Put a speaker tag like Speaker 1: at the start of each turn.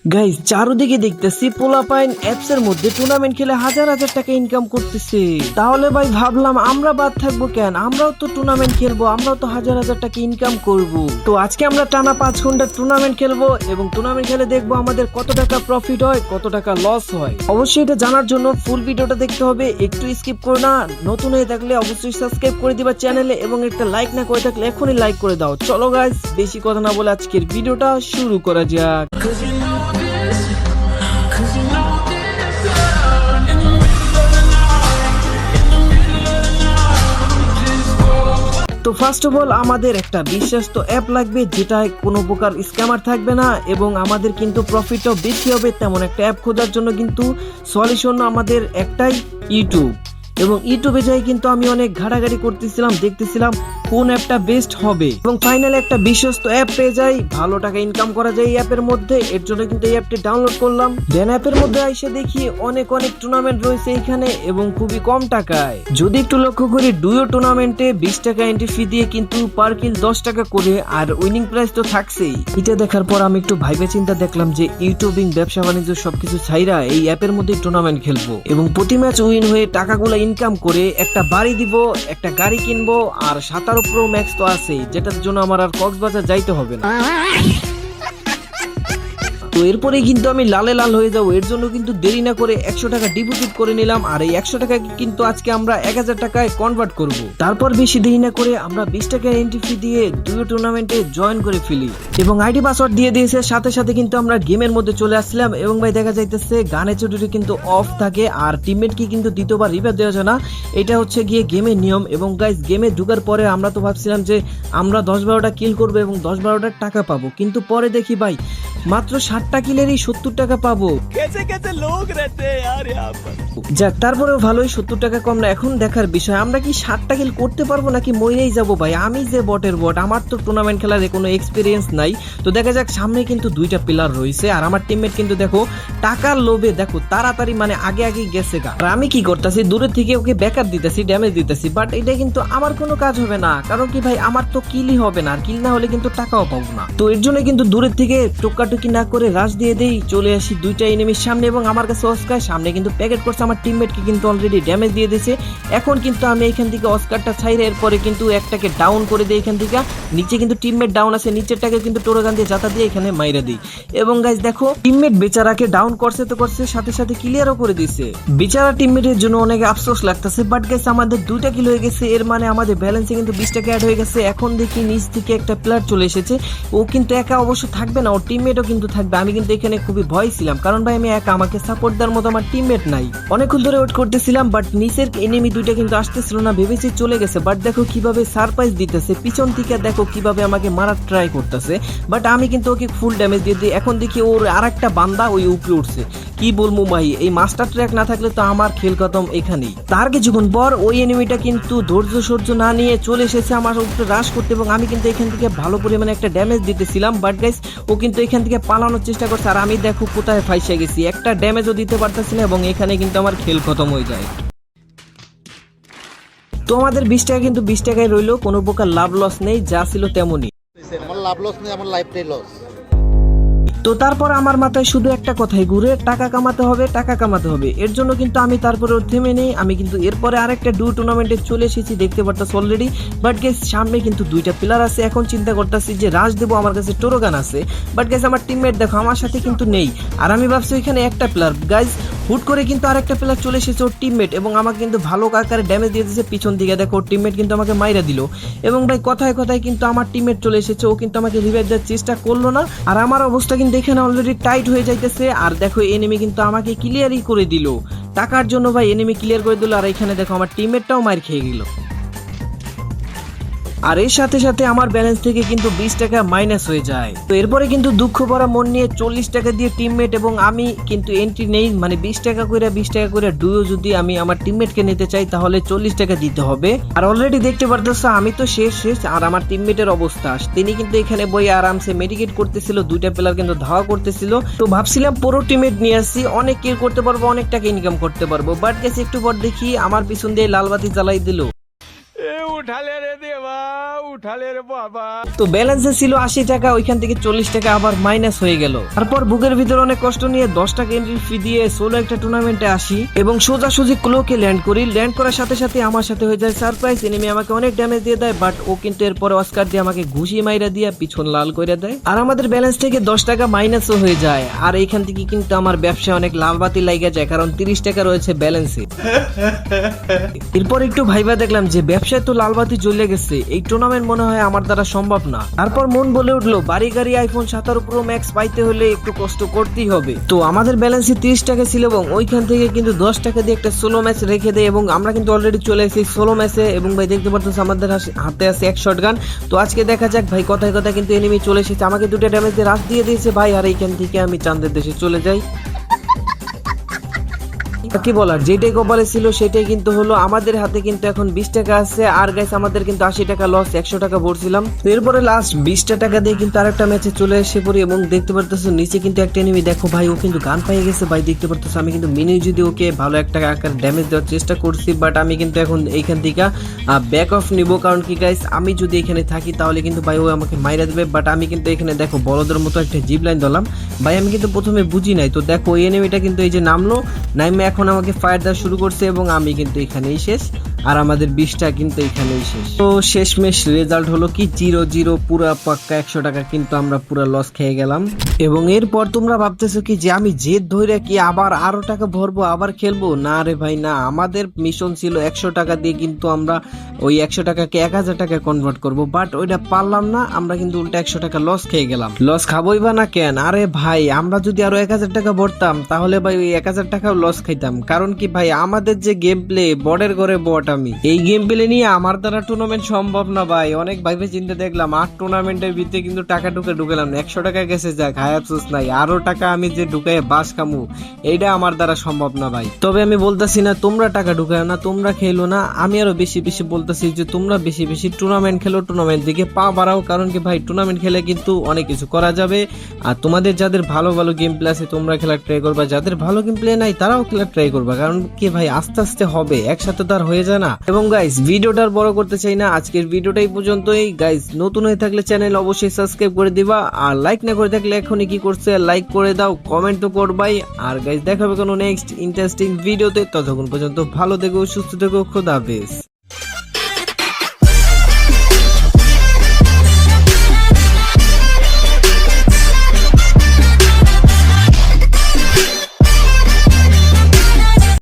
Speaker 1: Guys চারদিকে দেখতেছি পোলাপাইন apps এর মধ্যে টুর্নামেন্ট খেলে হাজার হাজার টাকা ইনকাম করতেছে। তাহলে ভাই ভাবলাম আমরা বাদ থাকবো কেন, আমরাও তো টুর্নামেন্ট খেলবো, আমরাও তো হাজার হাজার টাকা ইনকাম করব। তো আজকে আমরা টানা 5 ঘন্টা টুর্নামেন্ট খেলবো এবং টুর্নামেন্ট খেলে দেখবো আমাদের কত টাকা প্রফিট হয়, কত টাকা লস হয়। অবশ্যই এটা জানার জন্য ফুল ভিডিওটা দেখতে হবে, একটু স্কিপ করো না। নতুন হয়ে থাকলে অবশ্যই সাবস্ক্রাইব করে দিবা চ্যানেলে এবং একটা লাইক না করে থাকলে এখনই লাইক করে দাও। চলো গাইস বেশি কথা না বলে আজকের ভিডিওটা শুরু করা যাক। তো ফার্স্ট অফ অল আমাদের একটা বিশ্বস্ত অ্যাপ লাগবে যেটায় কোনো প্রকার স্ক্যামার থাকবে না এবং আমাদের কিন্তু প্রফিটও বেশি হবে। তেমন একটা অ্যাপ খোঁজার জন্য কিন্তু সলিউশন আমাদের একটাই, ইউটিউব। এবং ইউটিউবে যাই কিন্তু আমি অনেক ঘাটাঘাটি করতেছিলাম, দেখতেছিলাম কোন অ্যাপটা বেস্ট হবে এবং ফাইনালি একটা বিশ্বস্ত অ্যাপ পেয়ে যাই, ভালো টাকা ইনকাম করা যায় এই অ্যাপের মধ্যে। এর জন্য কিন্তু এই অ্যাপটি ডাউনলোড করলাম। দেন অ্যাপের মধ্যে এসে দেখি অনেক টুর্নামেন্ট রয়েছে এখানে এবং খুবই কম টাকায়। যদি একটু লক্ষ্য করি ডুয়ো টুর্নামেন্টে 20 টাকা এন্ট্রি ফি দিয়ে কিন্তু পার কিল 10 টাকা করে, আর উইনিং প্রাইস তো থাকছেই। এটা দেখার পর আমি একটু ভাইবে চিন্তা দেখলাম যে ইউটিউবিং ব্যবসা বাণিজ্য সবকিছু ছাইরা এই অ্যাপের মধ্যে টুর্নামেন্ট খেলবো এবং প্রতি ম্যাচ উইন হয়ে টাকাগুলো ইনকাম করে একটা বাড়ি দিব, একটা গাড়ি কিনবো, আর 17 প্রো ম্যাক্স তো আছেই, যেটার জন্য আমার আর কক্সবাজার যাইতে হবে না। তো এরপরে কিন্তু আমি লালে লাল হয়ে যাবো। এর জন্য কিন্তু দেরি না করে 100 টাকা ডিপোজিট করে নিলাম, আর এই 100 টাকা কিন্তু আজকে আমরা 1000 টাকায় কনভার্ট করব। তারপর বেশি দেরি না করে আমরা 20 টাকা এন্ট্রি ফি দিয়ে দুটো টুর্নামেন্টে জয়েন করে ফেলি এবং আইডি পাসওয়ার্ড দিয়ে দিয়েছে। সাথে সাথে কিন্তু আমরা গেমের মধ্যে চলে আসলাম এবং ভাই দেখা যাইতেছে গানে চুটিটি কিন্তু অফ থাকে আর টিমমেটকে কিন্তু দ্বিতীয়বার রিভাইভ দেওয়া যায় না। এটা হচ্ছে গিয়ে গেমের নিয়ম। এবং গাইস গেমে ঢুকার পরে আমরা তো ভাবছিলাম যে আমরা 10-12টা কিল করবো এবং 10-12টা টাকা পাবো, কিন্তু পরে দেখি ভাই মাত্র 60টা কিলেরই 70 টাকা পাবো। যাক তারপরেও ভালোই, 70 টাকা কম না। এখন দেখার বিষয় আমরা কি 60টা কিল করতে পারবো নাকি মরেই যাবো ভাই। আমি যে বটের বট, আমার তো টুর্নামেন্ট খেলার কোনো এক্সপিরিয়েন্স নাই। তো দেখা যাক, সামনে কিন্তু 2টা প্লেয়ার রয়েছে আর আমার টিমমেট কিন্তু দেখো টাকার লোভে দেখো তাড়াতাড়ি মানে আগে গেছে গা। আর আমি কি করতেছি, দূরের থেকে ওকে ব্যাকআপ দিতেছি, ড্যামেজ দিতেছি, বাট এটা কিন্তু আমার কোনো কাজ হবে না। কারণ কি ভাই, আমার তো কিলই হবে না, আর কিল না হলে কিন্তু টাকাও পাবো না। তো এর জন্য কিন্তু দূরের থেকে টোকাটুকি না করে রাশ দিয়ে দেই, চলে আসি 2টা এনিমির সামনে এবং আমার কাছে অস্কার সামনে কিন্তু প্যাকেট করছে। আমার টিমমেটকে কিন্তু অলরেডি ড্যামেজ দিয়ে দিয়েছে। এখন কিন্তু আমি এখান থেকে অস্কারটা ছাইরে এরপরে কিন্তু একটাকে ডাউন করে দিই। এখান থেকে নিচে কিন্তু টিমমেট ডাউন আছে, নিচেরটাকে কিন্তু টোরগান দিয়ে জাতা দিয়ে এখানে মাইরা দিই। এবং গাইস দেখো টিমমেট বেচারাকে ডাউন করছে তো করছে, সাথে সাথে ক্লিয়ারও করে দিয়েছে। বেচারা টিমমেটের জন্য অনেক আফসোস লাগতেছে। বাট গাইস আমাদের 2টা কিল হয়ে গেছে, এর মানে আমাদের ব্যালেন্সে কিন্তু 20 টাকা অ্যাড হয়ে গেছে। এখন দেখি নিচ থেকে একটা প্লেয়ার চলে এসেছে। ও কিন্তু একা অবশ্য থাকবে না, ওর টিমমেটও কিন্তু থাকবে। আমি কিন্তু এখানে খুবই ভয় ছিলাম, কারণ ভাই আমি একা, আমাকে সাপোর্ট দেওয়ার মতো আমার টিমমেট নাই। অনেকক্ষণ ধরে ওয়েট করতেছিলাম, বাট নিচের এনিমি 2টা কিন্তু আসতেছিল না, ভেবেছি চলে গেছে। বাট দেখো কিভাবে সারপ্রাইজ দিতেছে, পিছন থেকে দেখো কিভাবে আমাকে মারার ট্রাই করতেছে। বাট আমি কিন্তু ওকে ফুল ড্যামেজ দিয়ে দিই। এখন দেখি ওর আরেকটা বান্দা ওই উপরে উঠছে। কি বলবো ভাই, এই মাস্টার ট্র্যাক না থাকলে তো আমার খেল খতম এখানেই। তার কিছুক্ষণ পর ওই এনিমিটা কিন্তু ধৈর্য সহ্য না নিয়ে চলে এসেছে আমার উপরে রাশ করতে এবং আমি কিন্তু এখান থেকে ভালো পরিমাণে একটা ড্যামেজ দিতেছিলাম। বাট গাইস ও কিন্তু এখান থেকে পালানোর চেষ্টা করছে আর আমি দেখো কোথায় ফাইসে গেছি, একটা ড্যামেজও দিতে পারতেছি না এবং এখানে কিন্তু আমার খেল খতম হয়ে যায়। তো আমাদের 20 টাকা কিন্তু 20 টাকায় রইলো, কোনো প্রকার লাভ লস নেই, যা ছিল তেমনই।
Speaker 2: আমার লাভ লস নেই, আমার লাইফটাই লস।
Speaker 1: তো তারপর আমার মাথায় শুধু একটা কথাই ঘুরে, টাকা কামাতে হবে, টাকা কামাতে হবে। এর জন্য কিন্তু আমি তারপরে থেমে নেই। আমি কিন্তু এরপরে আরেকটা ডু টুর্নামেন্টে চলে এসেছি, দেখতে পারতাস অলরেডি। বাট গাইস সামনে কিন্তু 2টা প্লেয়ার আছে। এখন চিন্তা করতেছি যে রাশ দেবো, আমার কাছে টোরগান আছে। বাট গাইস আমার টিমমেট দেখো আমার সাথে কিন্তু নেই, আর আমি ভাবছি ওইখানে একটা প্লেয়ার। গাইস হুট করে কিন্তু আরেকটা প্লেয়ার চলে এসেছে, ওর টিমমেট, এবং আমাকে কিন্তু ভালো আকারে ড্যামেজ দিয়ে দিয়েছে পিছন দিকে। দেখো ওর টিমমেট কিন্তু আমাকে মাইরা দিল এবং ভাই কথায় কথায় কিন্তু আমার টিমমেট চলে এসেছে। ও কিন্তু আমাকে রিভাইভ দেওয়ার চেষ্টা করলো না, আর আমার অবস্থা কিন্তু এখানে অলরেডি টাইট হয়ে যাইতেছে। আর দেখো এনিমি কিন্তু আমাকে ক্লিয়ারই করে দিল টাকার জন্য। ভাই এনিমি ক্লিয়ার করে দিল, আর এখানে দেখো আমার টিমমেটটাও মার খেয়ে গেল। আর এর সাথে সাথে আমার ব্যালেন্স থেকে কিন্তু 20 টাকা মাইনাস হয়ে যায়। তো এরপরে কিন্তু দুঃখ ভরা মন নিয়ে 40 টাকা দিয়ে টিমমেট এবং আমি কিন্তু এন্ট্রি নেই, মানে 20 টাকা করে ডুয়ো যদি আমি আমার টিমমেটকে নিতে চাই তাহলে 40 টাকা দিতে হবে। আর অলরেডি দেখতে পারতেছো আমি তো শেষ। আর আমার টিমমেটের অবস্থা, তিনি কিন্তু এখানে বই আরামসে মেডিকেট করতেছিল, 2টা প্লেয়ার কিন্তু ধাওয়া করতেছিল। তো ভাবছিলাম পুরো টিমমেট নিয়ে আসছি, অনেক কিল করতে পারবো, অনেক টাকা ইনকাম করতে পারবো। বাট গেছে একটু পর দেখি আমার পিছন দিয়ে লাল বাতি জ্বালাই দিল। তো ব্যালেন্সে ছিল 80 টাকা, ওইখান থেকে 40 টাকা আবার মাইনাস হয়ে গেল। তারপর বুকের ভিতরে অনেক কষ্ট নিয়ে 10 টাকা এন্ট্রি ফি দিয়ে সোলো একটা টুর্নামেন্টে আসি এবং সোজাসুজি ক্লোকে ল্যান্ড করি। ল্যান্ড করার সাথে সাথে আমার সাথে হয়ে যায় সারপ্রাইজ, এনিমি আমাকে অনেক ড্যামেজ দিয়ে দেয়, বাট ও কিন্তু এরপরে অস্কার দিয়ে আমাকে ঘুষি মাইরা দিয়ে পিছন লাল করে দেয় আর আমাদের ব্যালেন্স থেকে 10 টাকা মাইনাসও হয়ে যায়। আর এইখান থেকে কিন্তু আমার ব্যবসায় অনেক লাল বাতি লাগা যায়, কারণ 30 টাকা রয়েছে ব্যালেন্সে। এরপর একটু ভাইবা দেখলাম যে ব্যবসায় তো লাল বাতি জ্বলে গেছে, এই টুর্নামেন্ট মনে হয় আমার দ্বারা সম্ভব না। তারপর মন বলে উঠলো বাড়ি গাড়ি আইফোন 17 প্রো ম্যাক্স পাইতে হলে একটু কষ্ট করতেই হবে। তো আমাদের ব্যালেন্সে 30 টাকা ছিল এবং ওইখান থেকে কিন্তু 10 টাকা দিয়ে একটা সোলো ম্যাচ রেখে দেয় এবং আমরা কিন্তু অলরেডি চলে এসেছি সোলো ম্যাচে। এবং ভাই দেখতে পারতেছি আমাদের হাতে আছে এক শটগান। তো আজকে দেখা যাক ভাই, কথায় কথায় কিন্তু এনিমি চলে এসেছে, আমাকে 2টা ড্যামেজ দিয়ে রাশ দিয়ে দিয়েছে ভাই। আর এইখান থেকে আমি চাঁদের দেশে চলে যাই। কি বলার, যেটাই কপালে ছিল সেটাই কিন্তু হলো। আমাদের হাতে কিন্তু এখন 20 টাকা আছে আর গাইস আমাদের কিন্তু 80 টাকা লস, 100 টাকা ভরছিলাম। তো এরপরে লাস্ট 20টা টাকা দিয়ে কিন্তু আরেকটা ম্যাচে চলে এসে পড়ি এবং দেখতে পারতেছো নিচে কিন্তু একটা এনিমি, দেখো ভাই ও কিন্তু গান পেয়ে গেছে ভাই। দেখতে পারতেছো আমি কিন্তু মিনি যদি ওকে ভালো একটা আকার ড্যামেজ দেওয়ার চেষ্টা করছি, বাট আমি কিন্তু এখন এইখান থেকে ব্যাক অফ নিব, কারণ কি গাইস আমি যদি এখানে থাকি তাহলে কিন্তু ভাই ও আমাকে মাইরা দেবে। বাট আমি কিন্তু এখানে দেখো বলদের মতো একটা জিপ লাইন দিলাম ভাই, আমি কিন্তু প্রথমে বুঝি নাই। তো দেখো ওই এনিমিটা কিন্তু এই যে নামলো, নাইমে এখন আমাকে ফায়ার দেওয়া শুরু করছে এবং আমি কিন্তু এখানেই শেষ আর আমাদের 20টা কিন্তু এখানেই শেষ। তো শেষমেশ রেজাল্ট হলো কি 0-0, পুরা পাক্কা 100 টাকা কিন্তু আমরা পুরা লস খেয়ে গেলাম। এবং এরপর তোমরা ভাবতেছো কি যে আমি জেদ ধরে কি আবার আরো টাকা ভরবো আবার খেলবো? না রে ভাই না, আমাদের মিশন ছিল 100 টাকা দিয়ে কিন্তু আমরা ওই 100 টাকাকে 1000 টাকা কনভার্ট করবো, বাট ওইটা পারলাম না। আমরা কিন্তু উল্টা 100 টাকা লস খেয়ে গেলাম। লস খাবোই বা না কেন? আরে ভাই আমরা যদি আরো 1000 টাকা ভরতাম তাহলে ভাই ওই 1000 টাকাও লস খাইতাম। কারণ কি ভাই আমাদের যে গেম প্লে, বটের ঘরে বট, আমি এই গেম প্লে নিয়ে আমার দ্বারা টুর্নামেন্ট সম্ভব না ভাই। অনেক ভাইবে চিন্তা দেখলাম 8 টুর্নামেন্টের ভিতরে কিন্তু টাকা ঢুকেলাম, 100 টাকা গেছে, যাক হায় আফসোস নাই। আরো টাকা আমি যে ঢুকাই বাস কামু, এইটা আমার দ্বারা সম্ভব না ভাই। তবে আমি বলতেছি না তোমরা টাকা ঢুকায় না, তোমরা খেলো না, আমি আরো বেশি বেশি বলতেছি যে তোমরা বেশি বেশি টুর্নামেন্ট খেলো, টুর্নামেন্ট দিকে পা বাড়াও। কারণ কি ভাই টুর্নামেন্ট খেলে কিন্তু অনেক কিছু করা যাবে। আর তোমাদের যাদের ভালো ভালো গেম প্লে আছে তোমরা খেলার ট্রাই করবা, যাদের ভালো গেম প্লে নাই তারাও খেলার ট্রাই করবা। কারণ কি ভাই আস্তে আস্তে হবে, একসাথে তো আর হয়ে যায় না। এবং গাইস ভিডিওটার বড় করতে চাই না, আজকের ভিডিওটাই পর্যন্তই। গাইস নতুন হয়ে থাকলে চ্যানেল অবশ্যই সাবস্ক্রাইব করে দিবা, আর লাইক না করে থাকলে এখনই কি করছে লাইক করে দাও, কমেন্ট তো করবাই। আর গাইস দেখা হবে কোনো নেক্সট ইন্টারেস্টিং ভিডিওতে, ততক্ষণ পর্যন্ত ভালো থেকো, সুস্থ থেকো, খোদা হাফেজ।